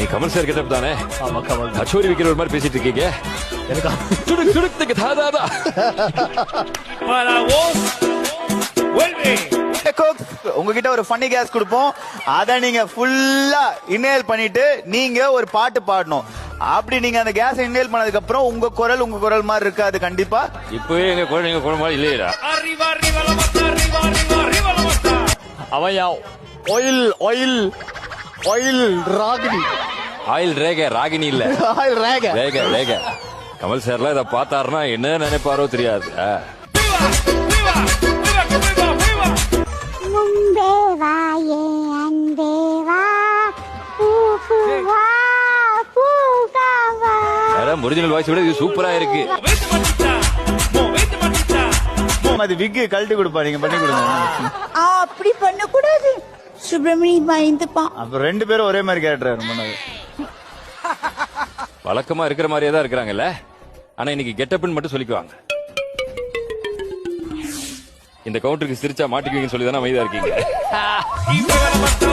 நீ Kamal sir getup தானே? ஆமா கமல். அச்சோரி விக்கிற ஒரு மாதிரி பேசிட்டு இருக்கீங்க. எனக்கு துடுக் துடுக்கு தாதாதா. Para vos, vuelve. உங்ககிட்ட ஒரு ஃபன்னி கேஸ் கொடுப்போம். அத நீங்க ஃபுல்லா இன்ஹேல் பண்ணிட்டு நீங்க ஒரு பாட்டு பாடணும். அப்படி நீங்க அந்த கேஸ் இன்ஹேல் பண்ணதுக்கு அப்புறம் உங்க குரல் மாதிரி இருக்காது கண்டிப்பா. இப்பவே எங்க குழந்தைங்க மாதிரி இல்லையா? Arriba, arriba la mata, arriba, arriba, arriba la mata. அவயா ஆயில் ஆயில் ஆயில் ராகினி. ஆயில் ரேக ராகினி இல்ல. ஆயில் ரேக. ரேக ரேக. கமல் சார்லாம் இத பார்த்தாருன்னா என்ன நினைப்பாரோ தெரியாது. Viva, viva, viva, viva. முன்பே வாயே அன்பே வா பூவா பூகாவா. ஒரிஜினல் வாய்ஸ் விட இது சூப்பரா இருக்கு. Movete machita, movete machita. அது விக்கு கழட்டி கொடுப்பா, நீங்க பண்ணி கொடுங்க. அப்படி பண்ண கூடாது, சுப்பிரமணி பயந்துப்பான். அப்புறம் 2 பேரும் ஒரே மாதிரி கேரக்டர் பண்ணது. வழக்கமா இருக்கிற மாதிரியே தான் இருக்கிறாங்கல்ல. ஆனா இன்னைக்கு கெட்டப்னு மட்டும் சொல்லிக்குவாங்க. இந்த கவுண்டருக்கு சிரிச்சா மாட்டிக்குவீங்கன்னு சொல்லி தானே அமைதியா இருக்கீங்க. Y mueve la mata,